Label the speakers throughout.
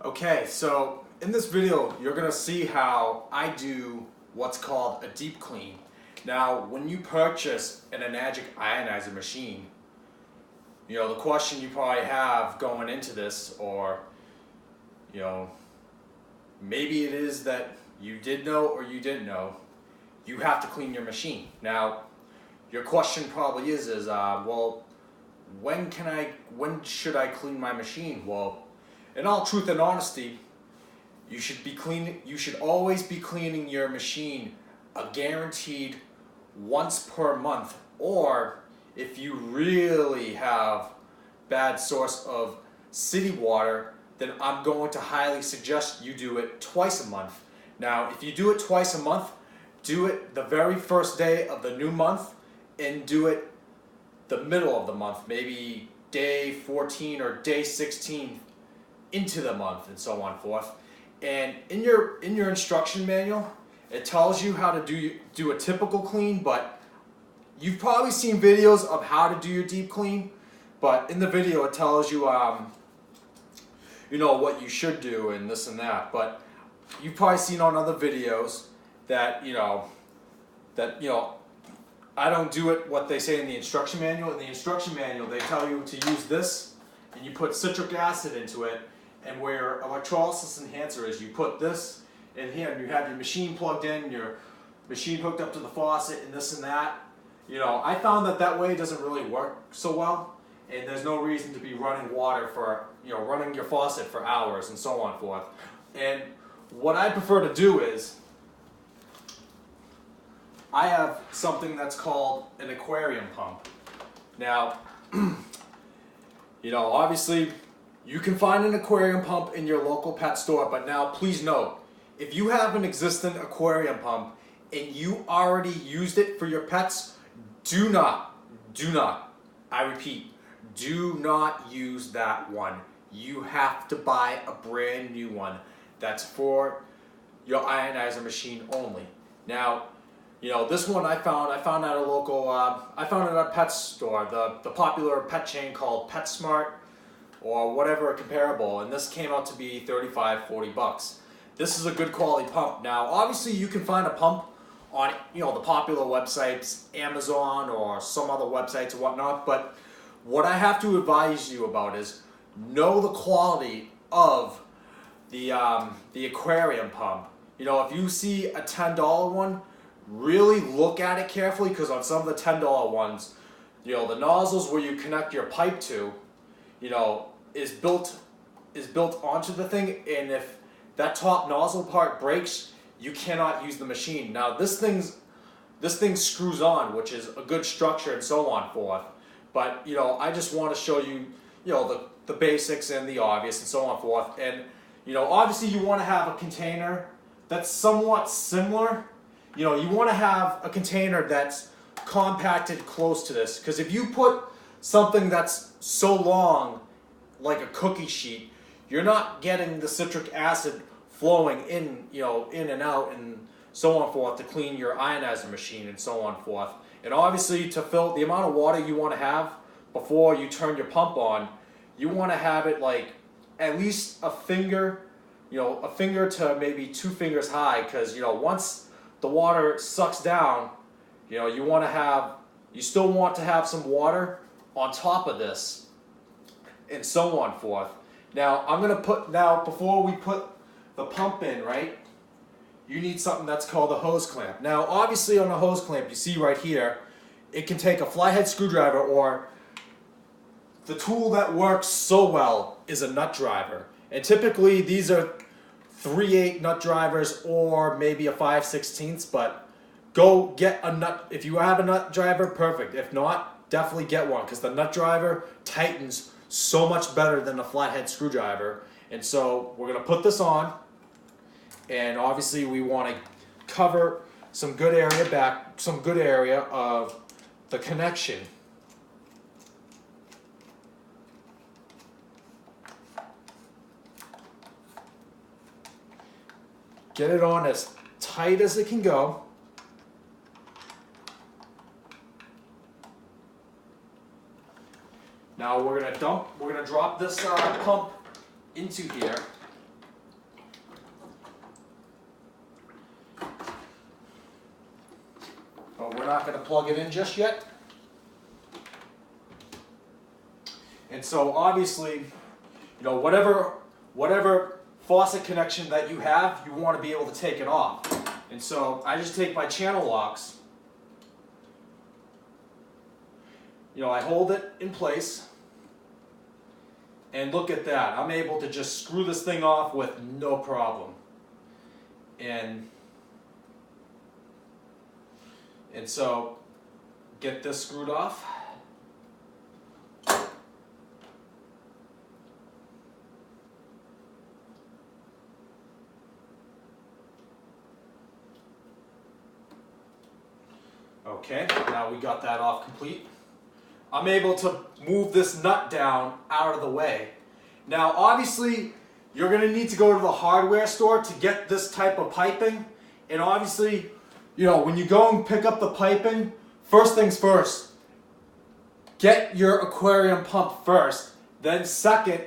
Speaker 1: Okay, so in this video, you're gonna see how I do what's called a deep clean. Now, when you purchase an Enagic Ionizer Machine, the question you probably have going into this, or, maybe it is that you did know or you didn't know, you have to clean your machine. Now, your question probably is well, when should I clean my machine? Well, in all truth and honesty, you should always be cleaning your machine a guaranteed once per month, or if you really have bad source of city water, then I'm going to highly suggest you do it twice a month. Now, if you do it twice a month, do it the very first day of the new month and do it the middle of the month, maybe day 14 or day 16 into the month, and so on and forth. And in your instruction manual, it tells you how to do a typical clean, but you've probably seen videos of how to do your deep clean, but in the video it tells you what you should do and this and that. But you've probably seen on other videos that I don't do it what they say in the instruction manual. In the instruction manual, they tell you to use this, and you put citric acid into it, and where electrolysis enhancer is, you put this in here, and you have your machine plugged in, your machine hooked up to the faucet, and this and that. I found that way doesn't really work so well, and there's no reason to be running water for, running your faucet for hours and so on and forth. And what I prefer to do is, I have something that's called an aquarium pump. Now, obviously, you can find an aquarium pump in your local pet store, but now please note, if you have an existing aquarium pump and you already used it for your pets, do not, I repeat, do not use that one. You have to buy a brand new one that's for your ionizer machine only. Now, this one I found at a local, I found it at a pet store, the popular pet chain called PetSmart or whatever comparable, and this came out to be $35-40. This is a good quality pump. Now, obviously you can find a pump on, the popular websites, Amazon or some other websites or whatnot, but what I have to advise you about is know the quality of the aquarium pump. If you see a $10 one, really look at it carefully, because on some of the $10 ones, the nozzles where you connect your pipe to, is built onto the thing, and if that top nozzle part breaks, you cannot use the machine. Now this thing screws on, which is a good structure and so on and forth. But I just want to show you, the basics and the obvious and so on and forth. And obviously you want to have a container that's somewhat similar. You want to have a container that's compacted close to this, because if you put something that's so long, like a cookie sheet, you're not getting the citric acid flowing in, in and out and so on and forth to clean your ionizer machine and so on and forth. And obviously, to fill the amount of water you want to have before you turn your pump on, you want to have it like at least a finger, a finger to maybe 2 fingers high, because once the water sucks down, you still want to have some water on top of this, and so on and forth. Now, before we put the pump in, right, you need something that's called a hose clamp. Now, obviously on a hose clamp, you see right here, it can take a flathead screwdriver, or the tool that works so well is a nut driver. And typically these are 3/8 nut drivers, or maybe a 5/16, but go get a nut. If you have a nut driver, perfect. If not, definitely get one, because the nut driver tightens so much better than a flathead screwdriver. And so we're going to put this on, and obviously we want to cover some good area of the connection. Get it on as tight as it can go. Now we're gonna drop this pump into here, but we're not going to plug it in just yet. And so obviously, you know, whatever faucet connection that you have, you want to be able to take it off. And so I just take my channel locks, you know, I hold it in place, and look at that. I'm able to just screw this thing off with no problem. And so get this screwed off. Okay, now we got that off complete. I'm able to move this nut down out of the way. Now obviously you're going to need to go to the hardware store to get this type of piping. And obviously, you know, when you go and pick up the piping, first things first, get your aquarium pump first. Then second,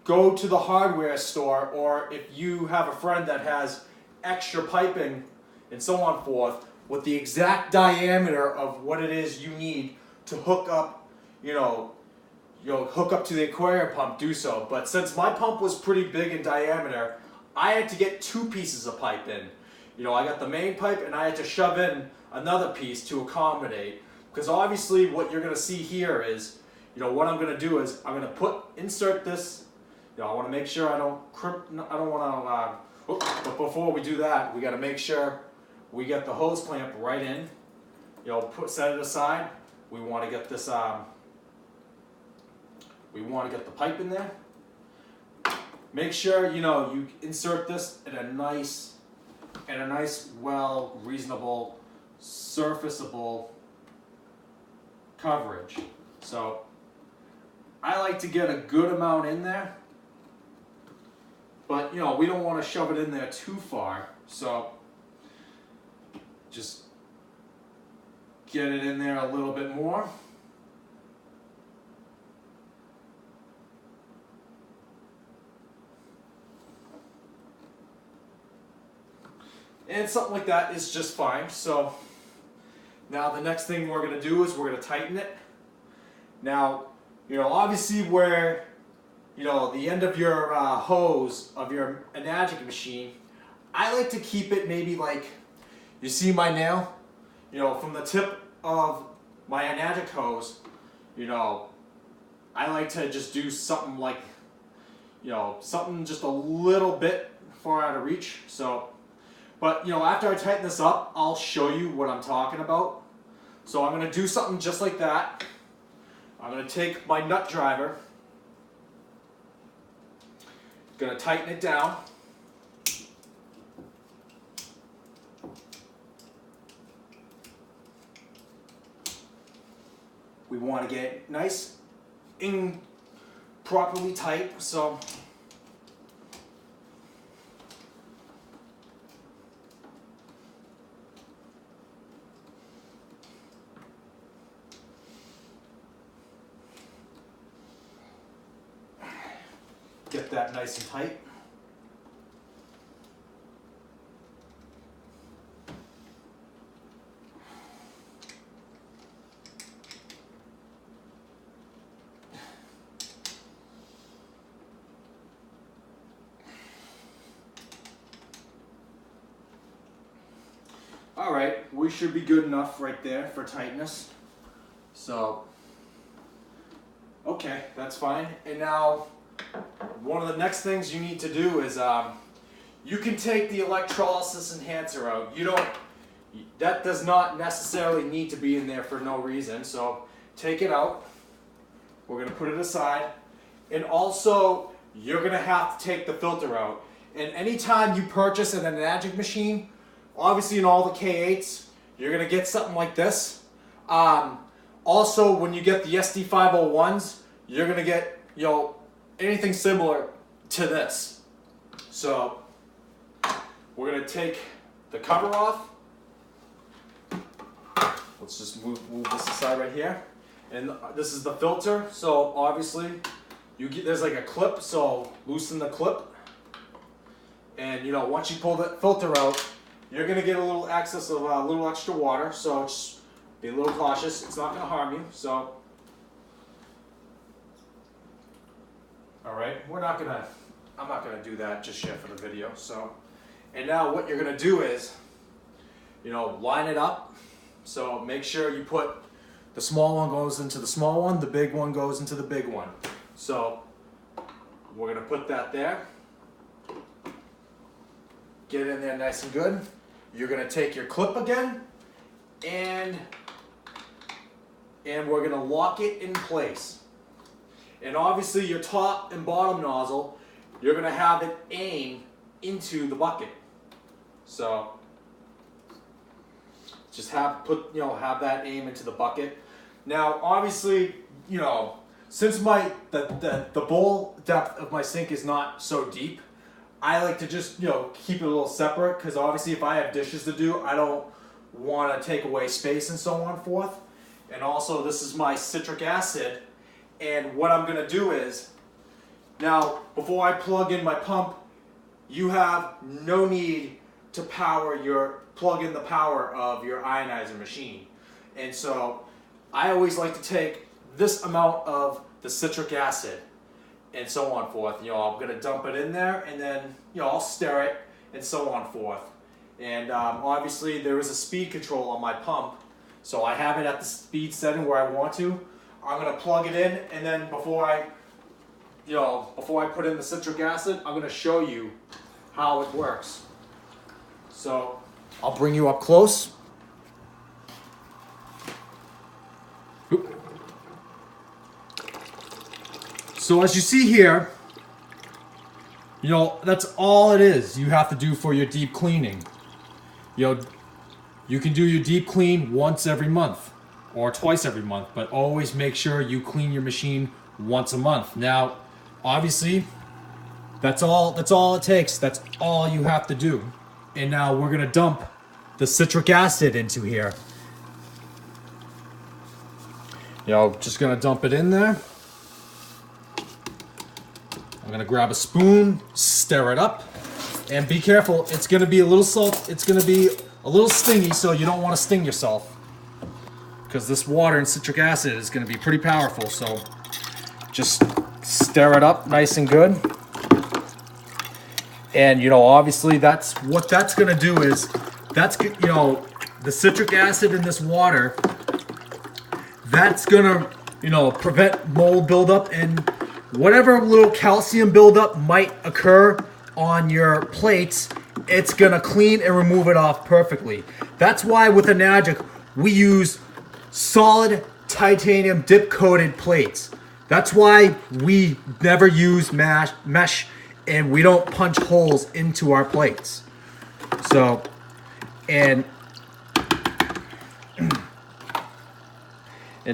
Speaker 1: go to the hardware store, or if you have a friend that has extra piping and so on forth, with the exact diameter of what it is you need to hook up, hook up to the aquarium pump, do so. But since my pump was pretty big in diameter, I had to get 2 pieces of pipe in. You know, I got the main pipe and I had to shove in another piece to accommodate. Because obviously what you're going to see here is, you know, what I'm going to do is I'm going to insert this, you know, I want to make sure I don't crimp, I don't want to, but before we do that, we got to make sure we get the hose clamp right in, you know, set it aside. We want to get this, we want to get the pipe in there. Make sure, you know, you insert this in a nice, well, reasonable, surfaceable coverage. So I like to get a good amount in there, but you know, we don't want to shove it in there too far. So just get it in there a little bit more. And something like that is just fine. So now the next thing we're going to do is we're going to tighten it. Now, you know, obviously where, you know, the end of your hose of your Enagic machine, I like to keep it maybe like, you see my nail? You know, from the tip of my Enagic hose, you know, I like to just do something like, you know, something just a little bit far out of reach. So, but you know, after I tighten this up, I'll show you what I'm talking about. So I'm going to do something just like that. I'm going to take my nut driver, going to tighten it down. We want to get it nice and properly tight. So get that nice and tight. All right, we should be good enough right there for tightness. So, okay, that's fine. And now, one of the next things you need to do is, you can take the electrolysis enhancer out. That does not necessarily need to be in there for no reason. So, take it out. We're gonna put it aside. And also, you're gonna have to take the filter out. And anytime you purchase an Enagic machine, obviously in all the K8s, you're going to get something like this. Also, when you get the SD501s, you're going to get, you know, anything similar to this. So, we're going to take the cover off. Let's just move this aside right here. And this is the filter. So, obviously, there's like a clip, so loosen the clip. And, you know, once you pull the filter out, you're gonna get a little excess of a little extra water, so just be a little cautious. It's not gonna harm you. So, all right, I'm not gonna do that just yet for the video. So, and now what you're gonna do is, line it up. So make sure you put the small one goes into the small one, the big one goes into the big one. So we're gonna put that there. Get it in there nice and good. You're gonna take your clip again, and we're gonna lock it in place. And obviously your top and bottom nozzle, you're gonna have it aim into the bucket. So just have that aim into the bucket. Now obviously, since the bowl depth of my sink is not so deep, I like to just keep it a little separate, because obviously if I have dishes to do, I don't want to take away space and so on forth. And also this is my citric acid, and what I'm gonna do is, now before I plug in my pump, you have no need to plug in the power of your ionizer machine. And so I always like to take this amount of the citric acid and so on forth. I'm gonna dump it in there, and then I'll stir it and so on forth. And obviously there is a speed control on my pump, so I have it at the speed setting where I want to. I'm gonna plug it in, and then before I put in the citric acid, I'm gonna show you how it works. So I'll bring you up close. So as you see here, that's all it is you have to do for your deep cleaning. You can do your deep clean once every month or twice every month, but always make sure you clean your machine once a month. Now, obviously, that's all it takes. That's all you have to do. And now we're gonna dump the citric acid into here. Just gonna dump it in there. I'm gonna grab a spoon, stir it up, and be careful. It's gonna be a little salt. It's gonna be a little stingy, so you don't want to sting yourself, because this water and citric acid is gonna be pretty powerful. So just stir it up nice and good. And obviously that's what that's gonna do is, the citric acid in this water, that's gonna prevent mold buildup, and whatever little calcium buildup might occur on your plates, it's gonna clean and remove it off perfectly. That's why with Enagic we use solid titanium dip coated plates. That's why we never use mesh, and we don't punch holes into our plates. So, and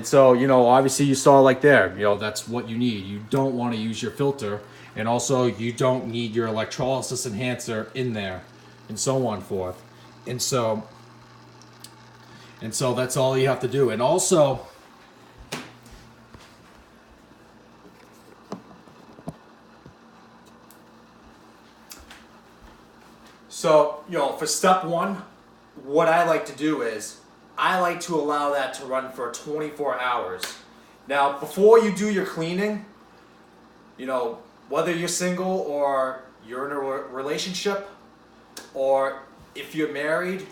Speaker 1: so, obviously you saw like there, that's what you need. You don't want to use your filter, and also you don't need your electrolysis enhancer in there, and so on forth. And so that's all you have to do. And also, for step one, what I like to do is, I like to allow that to run for 24 hours. Now, before you do your cleaning, whether you're single or you're in a relationship, or if you're married,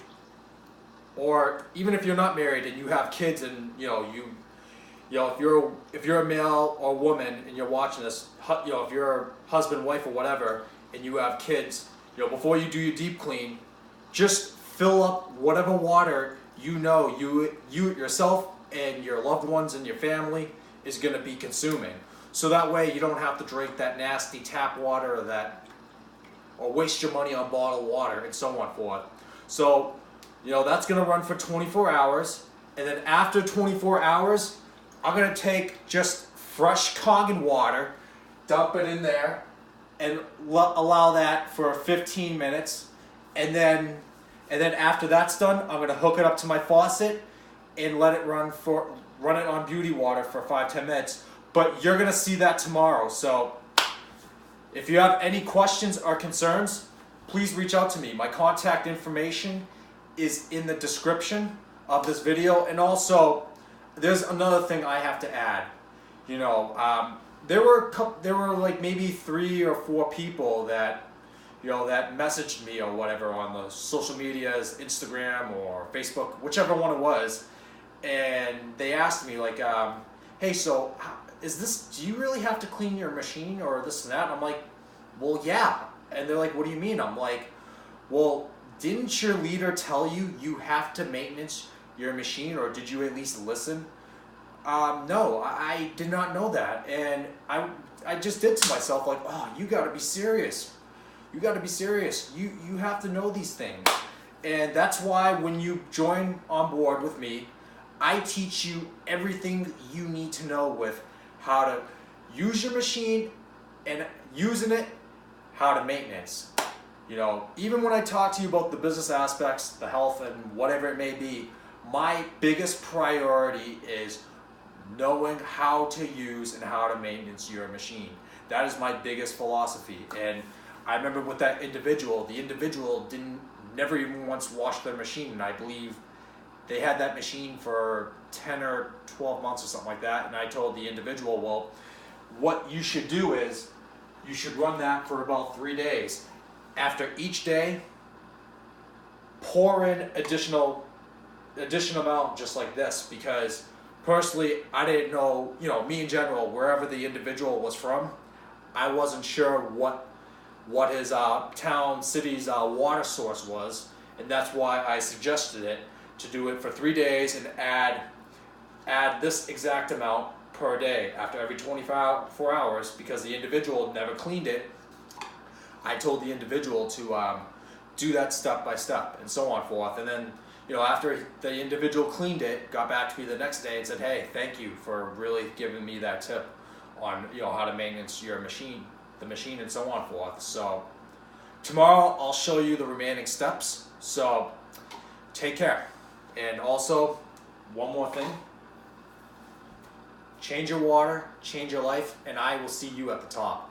Speaker 1: or even if you're not married and you have kids, and if you're a male or woman and you're watching this, if you're a husband, wife, or whatever, and you have kids, before you do your deep clean, just fill up whatever water you yourself and your loved ones and your family is going to be consuming. So that way you don't have to drink that nasty tap water or waste your money on bottled water and so on forth. So, that's going to run for 24 hours. And then after 24 hours, I'm going to take just fresh Kangen water, dump it in there, and allow that for 15 minutes. And then after that's done, I'm going to hook it up to my faucet and let it run it on beauty water for 5-10 minutes. But you're going to see that tomorrow. So if you have any questions or concerns, please reach out to me. My contact information is in the description of this video. And also, there's another thing I have to add. You know, there were like maybe 3 or 4 people that, you know, that messaged me or whatever on the social medias, Instagram or Facebook, whichever one it was, and they asked me like, hey, so do you really have to clean your machine or this and that? And I'm like, well, yeah. And they're like, what do you mean? I'm like, well, didn't your leader tell you you have to maintenance your machine, or did you at least listen? No, I did not know that. And I just did to myself like, oh, you gotta be serious. You gotta be serious. You have to know these things. And that's why when you join on board with me, I teach you everything you need to know with how to use your machine and using it, how to maintenance. You know, even when I talk to you about the business aspects, the health and whatever it may be, my biggest priority is knowing how to use and how to maintenance your machine. That is my biggest philosophy. And I remember with that individual, the individual never even once washed their machine, and I believe they had that machine for 10 or 12 months or something like that. And I told the individual, well, what you should do is you should run that for about 3 days. After each day, pour in additional amount just like this, because personally, I didn't know, you know, me in general, wherever the individual was from, I wasn't sure what his town, city's water source was, and that's why I suggested it to do it for 3 days and add this exact amount per day after every 24 hours, because the individual never cleaned it. I told the individual to do that step by step and so on forth. And then, you know, after the individual cleaned it, got back to me the next day and said, hey, thank you for really giving me that tip on, you know, how to maintenance your machine, the machine and so on forth. So tomorrow I'll show you the remaining steps. So take care. And also, one more thing, change your water, change your life, and I will see you at the top.